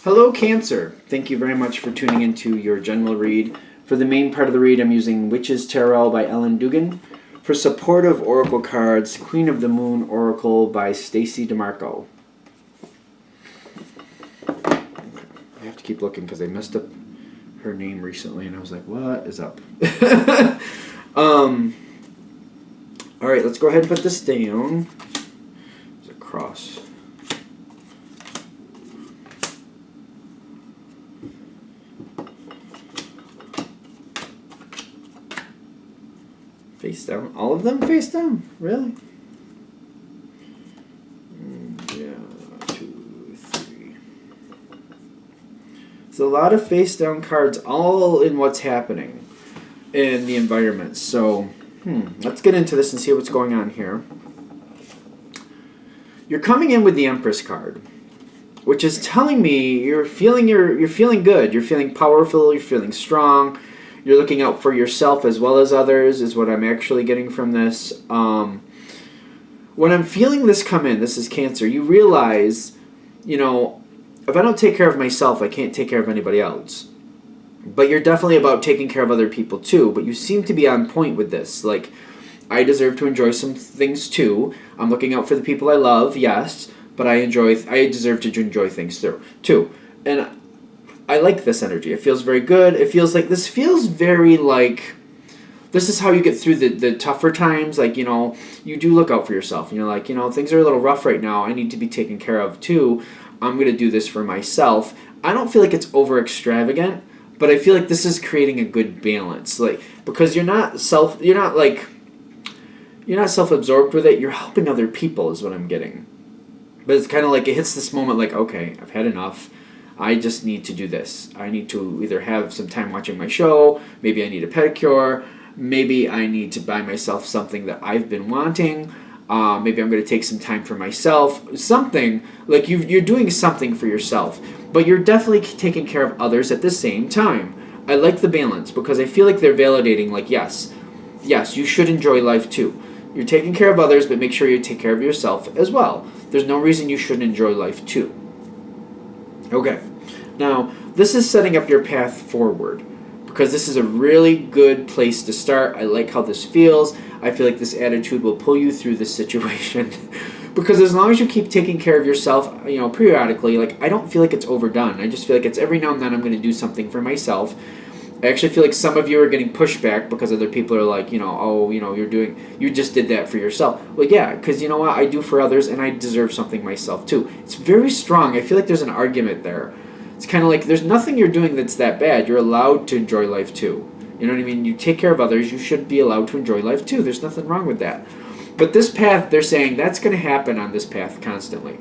Hello, Cancer. Thank you very much for tuning into your general read. For the main part of the read, I'm using Witch's Tarot by Ellen Dugan. For supportive oracle cards, Queen of the Moon Oracle by Stacy DeMarco. I have to keep looking because I messed up her name recently, and I was like, what is up? All right, let's go ahead and put this down. There's a cross. Face down. All of them face down? Really? Yeah, 2, 3. It's a lot of face down cards, all in what's happening in the environment. So, let's get into this and see what's going on here. You're coming in with the Empress card, which is telling me you're feeling good. You're feeling powerful. You're feeling strong. You're looking out for yourself as well as others, is what I'm actually getting from this. When I'm feeling this come in, this is Cancer, you realize, if I don't take care of myself, I can't take care of anybody else. But you're definitely about taking care of other people too, but you seem to be on point with this. Like, I deserve to enjoy some things too. I'm looking out for the people I love, yes, but I deserve to enjoy things too. And I like this energy. It feels very good. It feels like, this feels very like, this is how you get through the tougher times. Like, you do look out for yourself. And you're like, things are a little rough right now. I need to be taken care of too. I'm going to do this for myself. I don't feel like it's over extravagant, but I feel like this is creating a good balance. Like, because you're not self-absorbed with it. You're helping other people is what I'm getting. But it's kind of like, it hits this moment like, okay, I've had enough. I just need to do this. I need to either have some time watching my show, maybe I need a pedicure, maybe I need to buy myself something that I've been wanting, maybe I'm going to take some time for myself, something, like you're doing something for yourself, but you're definitely taking care of others at the same time. I like the balance because I feel like they're validating, like, yes, you should enjoy life too. You're taking care of others, but make sure you take care of yourself as well. There's no reason you shouldn't enjoy life too. Okay, now this is setting up your path forward because this is a really good place to start. I like how this feels. I feel like this attitude will pull you through this situation because as long as you keep taking care of yourself, periodically, like, I don't feel like it's overdone. I just feel like it's every now and then I'm going to do something for myself. I actually feel like some of you are getting pushback because other people are like, you just did that for yourself. Well, yeah, because you know what? I do for others and I deserve something myself too. It's very strong. I feel like there's an argument there. It's kind of like there's nothing you're doing that's that bad. You're allowed to enjoy life too. You know what I mean? You take care of others. You should be allowed to enjoy life too. There's nothing wrong with that. But this path, they're saying that's going to happen on this path constantly.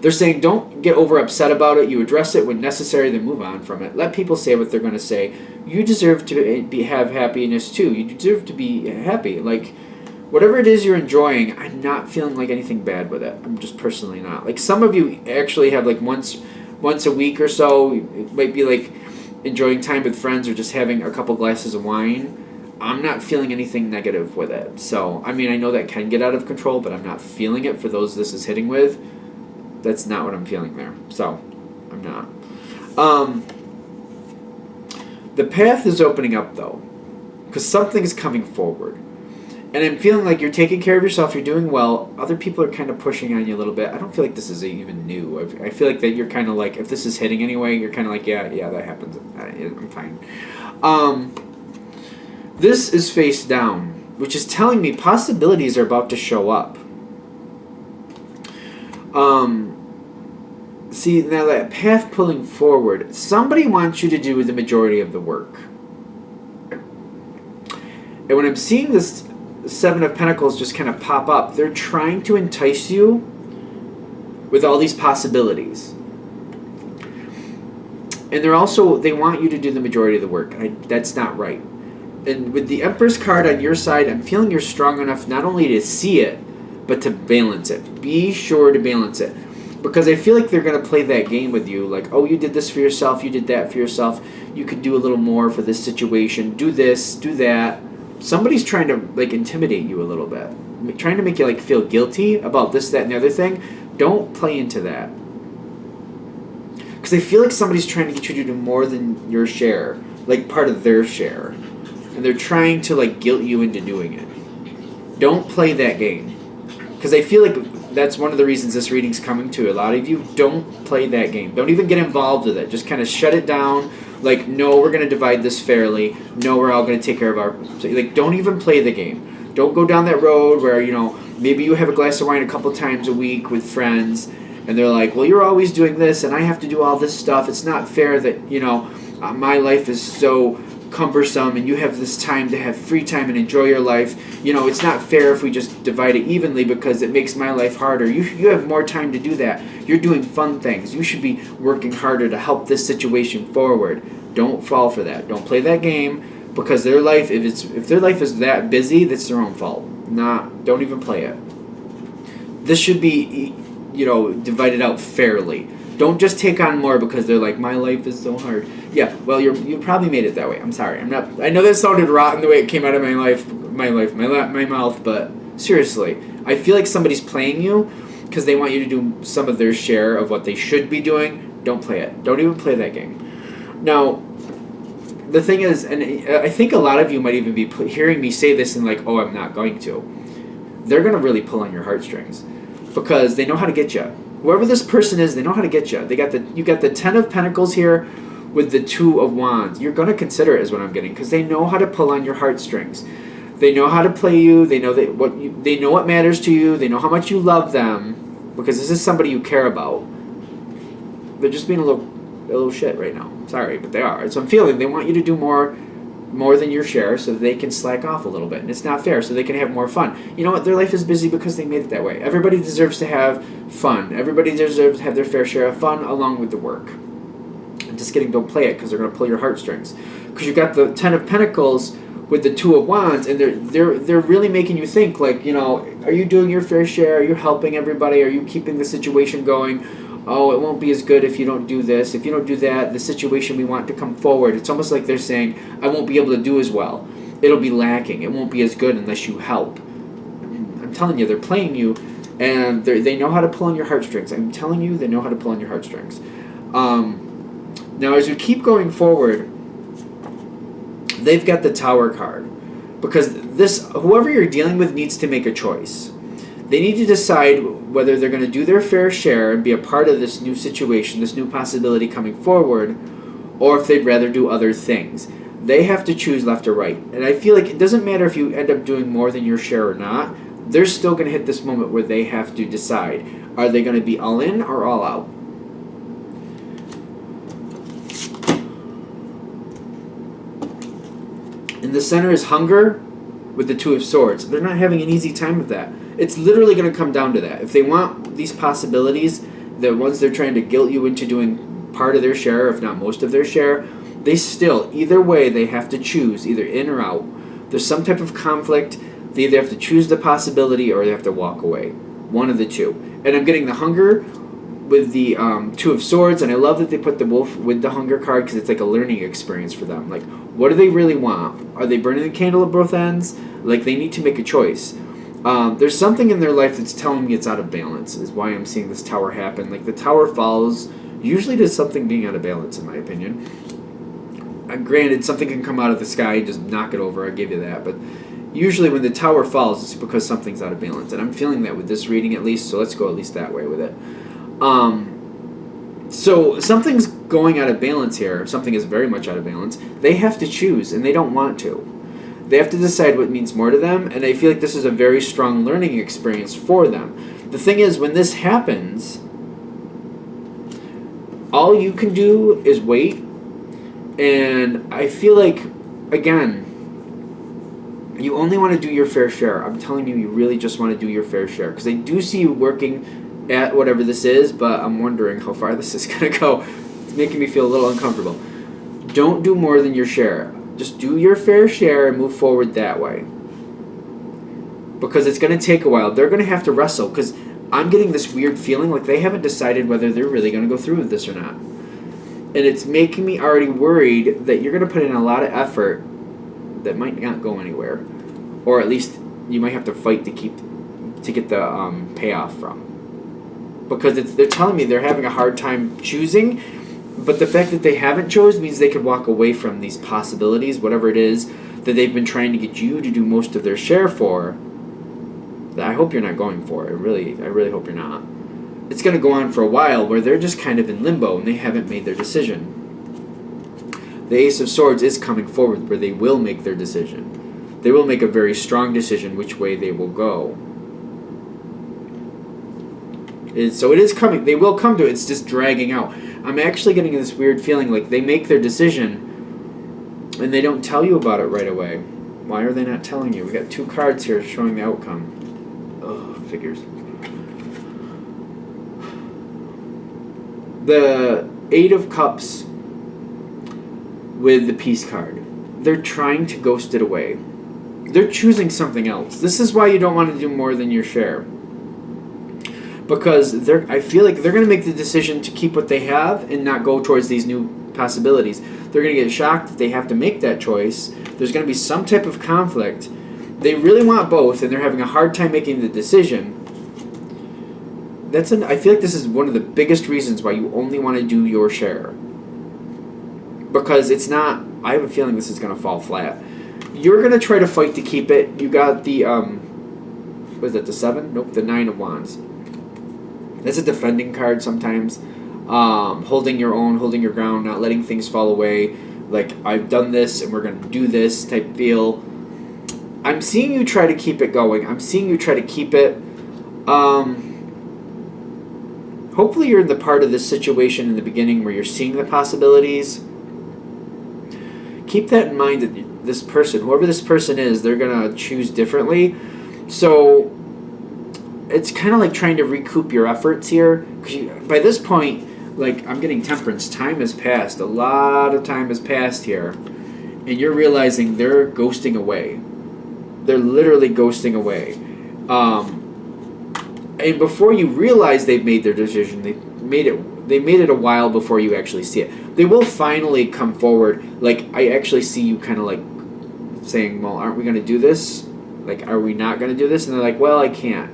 They're saying don't get over upset about it. You address it when necessary, then move on from it. Let people say what they're going to say. You deserve to have happiness too. You deserve to be happy. Like, whatever it is you're enjoying, I'm not feeling like anything bad with it. I'm just personally not. Like, some of you actually have like once a week or so, it might be like enjoying time with friends or just having a couple glasses of wine. I'm not feeling anything negative with it. So, I mean, I know that can get out of control, but I'm not feeling it for those this is hitting with. That's not what I'm feeling there. So, I'm not. The path is opening up, though, because something's coming forward. And I'm feeling like you're taking care of yourself, you're doing well. Other people are kind of pushing on you a little bit. I don't feel like this is even new. I feel like that you're kind of like, if this is hitting anyway, you're kind of like, yeah, that happens. I'm fine. This is face down, which is telling me possibilities are about to show up. See, now that path pulling forward, somebody wants you to do the majority of the work. And when I'm seeing this Seven of Pentacles just kind of pop up, they're trying to entice you with all these possibilities. And they want you to do the majority of the work. That's not right. And with the Empress card on your side, I'm feeling you're strong enough not only to see it, but to balance it. Be sure to balance it. Because I feel like they're going to play that game with you. Like, oh, you did this for yourself. You did that for yourself. You could do a little more for this situation. Do this. Do that. Somebody's trying to, like, intimidate you a little bit. Trying to make you, like, feel guilty about this, that, and the other thing. Don't play into that. Because I feel like somebody's trying to get you to do more than your share, like part of their share. And they're trying to like guilt you into doing it. Don't play that game. Because I feel like that's one of the reasons this reading's coming to a lot of you. Don't play that game. Don't even get involved with it. Just kind of shut it down. Like, no, we're going to divide this fairly. No, we're all going to take care of our... So, like, don't even play the game. Don't go down that road where, you know, maybe you have a glass of wine a couple times a week with friends, and they're like, well, you're always doing this, and I have to do all this stuff. It's not fair that, you know, my life is so cumbersome, and you have this time to have free time and enjoy your life. You know, it's not fair if we just divide it evenly because it makes my life harder. You have more time to do that. You're doing fun things. You should be working harder to help this situation forward. Don't fall for that. Don't play that game because their life, if their life is that busy, that's their own fault. Don't even play it. This should be, you know, divided out fairly. Don't just take on more because they're like, my life is so hard. Yeah, well, you probably made it that way. I'm sorry. I know that sounded rotten the way it came out of my mouth, but seriously, I feel like somebody's playing you because they want you to do some of their share of what they should be doing. Don't play it. Don't even play that game. Now, the thing is, and I think a lot of you might even be hearing me say this and like, oh, I'm not going to. They're going to really pull on your heartstrings because they know how to get you. Whoever this person is, they know how to get you. You got the 10 of Pentacles here with the 2 of Wands. You're going to consider it is what I'm getting because they know how to pull on your heartstrings. They know how to play you. They know they know what matters to you. They know how much you love them because this is somebody you care about. They're just being a little shit right now. Sorry, but they are. So I'm feeling they want you to do more than your share so that they can slack off a little bit. And it's not fair, so they can have more fun. You know what? Their life is busy because they made it that way. Everybody deserves to have fun. Everybody deserves to have their fair share of fun along with the work. I'm just kidding, don't play it because they're going to pull your heartstrings. Because you've got the 10 of Pentacles with the 2 of Wands, and they're really making you think, like, you know, are you doing your fair share? Are you helping everybody? Are you keeping the situation going? Oh, it won't be as good if you don't do this. If you don't do that, the situation we want to come forward. It's almost like they're saying, I won't be able to do as well. It'll be lacking. It won't be as good unless you help. I'm telling you, they're playing you, and they know how to pull on your heartstrings. I'm telling you, they know how to pull on your heartstrings. Now, as we keep going forward, they've got the Tower card. Because whoever you're dealing with needs to make a choice. They need to decide whether they're going to do their fair share and be a part of this new situation, this new possibility coming forward, or if they'd rather do other things. They have to choose left or right. And I feel like it doesn't matter if you end up doing more than your share or not. They're still going to hit this moment where they have to decide. Are they going to be all in or all out? In the center is hunger with the 2 of Swords. They're not having an easy time with that. It's literally going to come down to that. If they want these possibilities, the ones they're trying to guilt you into doing part of their share, if not most of their share, they still, either way, they have to choose, either in or out. There's some type of conflict. They either have to choose the possibility or they have to walk away. One of the two. And I'm getting the hunger with the 2 of Swords, and I love that they put the wolf with the hunger card because it's like a learning experience for them. Like, what do they really want? Are they burning the candle at both ends? Like, they need to make a choice. There's something in their life that's telling me it's out of balance, is why I'm seeing this Tower happen. Like, the Tower falls usually to something being out of balance, in my opinion. Granted, something can come out of the sky and just knock it over, I give you that, but usually when the Tower falls, it's because something's out of balance, and I'm feeling that with this reading at least, so let's go at least that way with it. So something's going out of balance here, something is very much out of balance. They have to choose, and they don't want to. They have to decide what means more to them, and I feel like this is a very strong learning experience for them. The thing is, when this happens, all you can do is wait, and I feel like, again, you only want to do your fair share. I'm telling you, you really just want to do your fair share, because I do see you working at whatever this is, but I'm wondering how far this is going to go. It's making me feel a little uncomfortable. Don't do more than your share. Just do your fair share and move forward that way. Because it's going to take a while. They're going to have to wrestle. Because I'm getting this weird feeling like they haven't decided whether they're really going to go through with this or not. And it's making me already worried that you're going to put in a lot of effort that might not go anywhere. Or at least you might have to fight to get the payoff from. Because they're telling me they're having a hard time choosing. But the fact that they haven't chose means they could walk away from these possibilities, whatever it is that they've been trying to get you to do most of their share for. That I hope you're not going for. I really hope you're not. It's going to go on for a while where they're just kind of in limbo and they haven't made their decision. The Ace of Swords is coming forward where they will make their decision. They will make a very strong decision which way they will go. So it is coming. They will come to it. It's just dragging out. I'm actually getting this weird feeling like they make their decision and they don't tell you about it right away. Why are they not telling you? We got 2 cards here showing the outcome. Oh, figures. The 8 of Cups with the Peace card. They're trying to ghost it away. They're choosing something else. This is why you don't want to do more than your share. Because I feel like they're going to make the decision to keep what they have and not go towards these new possibilities. They're going to get shocked that they have to make that choice. There's going to be some type of conflict. They really want both, and they're having a hard time making the decision. I feel like this is one of the biggest reasons why you only want to do your share. Because it's not... I have a feeling this is going to fall flat. You're going to try to fight to keep it. You got the... what is that, the 7? Nope, the 9 of Wands. That's a defending card sometimes. Holding your own, holding your ground, not letting things fall away. Like, I've done this and we're going to do this type feel. I'm seeing you try to keep it going. I'm seeing you try to keep it. Hopefully you're in the part of this situation in the beginning where you're seeing the possibilities. Keep that in mind that this person, whoever this person is, they're going to choose differently. So... it's kind of like trying to recoup your efforts here. Because by this point, like, I'm getting Temperance. Time has passed. A lot of time has passed here. And you're realizing they're ghosting away. They're literally ghosting away. And before you realize they've made their decision, they made it a while before you actually see it. They will finally come forward. Like, I actually see you kind of like saying, well, aren't we going to do this? Like, are we not going to do this? And they're like, well, I can't.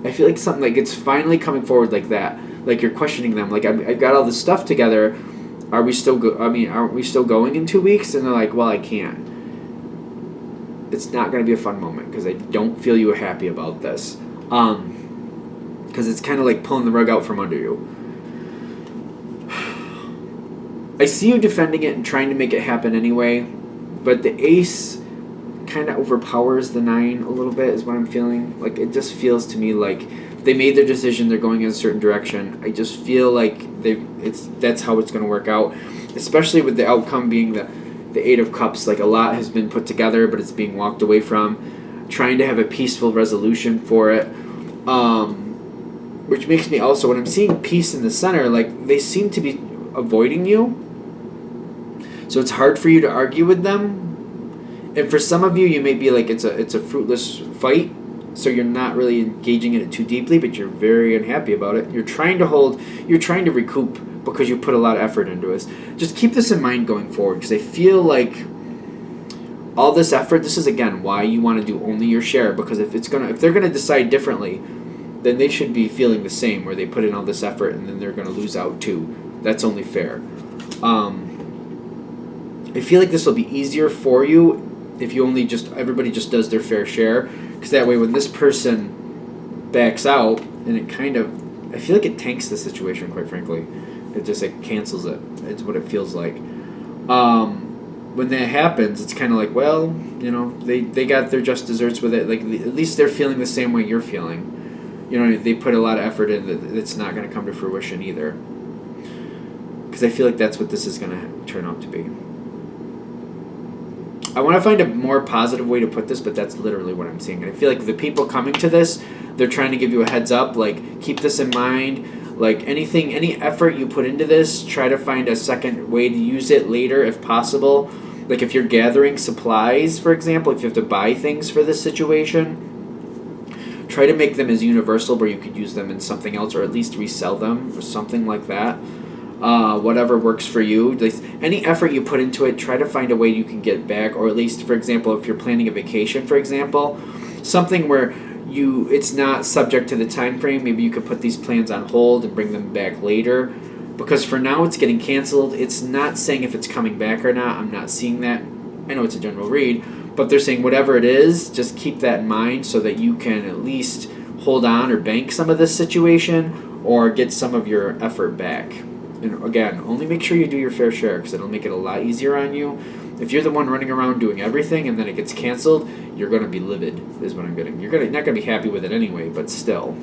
I feel like something like it's finally coming forward like that. Like you're questioning them. Like I've got all this stuff together. Are we still aren't we still going in 2 weeks? And they're like, well, I can't. It's not going to be a fun moment because I don't feel you are happy about this. Because it's kind of like pulling the rug out from under you. I see you defending it and trying to make it happen anyway, but the Ace kind of overpowers the 9 a little bit is what I'm feeling. Like it just feels to me like they made their decision, they're going in a certain direction. I just feel like that's how it's going to work out, especially with the outcome being the 8 of Cups. Like a lot has been put together, but it's being walked away from, trying to have a peaceful resolution for it, which makes me also, when I'm seeing peace in the center, like they seem to be avoiding you, so it's hard for you to argue with them. And for some of you, you may be like, it's a fruitless fight, so you're not really engaging in it too deeply, but you're very unhappy about it. You're trying to recoup because you put a lot of effort into it. Just keep this in mind going forward, because I feel like all this effort, this is again why you want to do only your share, because if they're gonna decide differently, then they should be feeling the same, where they put in all this effort and then they're gonna lose out too. That's only fair. I feel like this will be easier for you if you everybody just does their fair share, because that way when this person backs out, and it kind of, I feel like it tanks the situation, quite frankly. It just cancels it. It's what it feels like. When that happens, it's kind of like, well, they got their just desserts with it. Like at least they're feeling the same way you're feeling. They put a lot of effort in that. It's not going to come to fruition either. Because I feel like that's what this is going to turn out to be. I want to find a more positive way to put this, but that's literally what I'm seeing. And I feel like the people coming to this, they're trying to give you a heads up, like, keep this in mind. Like, any effort you put into this, try to find a second way to use it later if possible. Like, if you're gathering supplies, for example, if you have to buy things for this situation, try to make them as universal where you could use them in something else, or at least resell them or something like that. Whatever works for you. Any effort you put into it, try to find a way you can get back, or at least, for example, if you're planning a vacation, for example, something where it's not subject to the time frame. Maybe you could put these plans on hold and bring them back later. Because for now it's getting canceled. It's not saying if it's coming back or not. I'm not seeing that. I know it's a general read, but they're saying whatever it is, just keep that in mind so that you can at least hold on or bank some of this situation or get some of your effort back. And again, only make sure you do your fair share because it'll make it a lot easier on you. If you're the one running around doing everything and then it gets canceled, you're going to be livid, is what I'm getting. You're not going to be happy with it anyway, but still.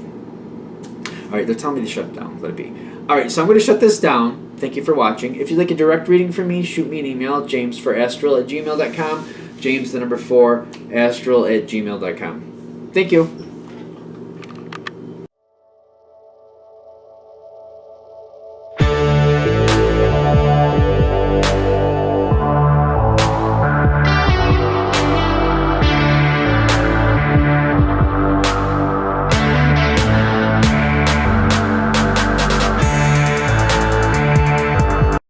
All right, they're telling me to shut it down. Let it be. All right, so I'm going to shut this down. Thank you for watching. If you'd like a direct reading from me, shoot me an email, jamesforastral@gmail.com. James, the number 4, astral@gmail.com. Thank you.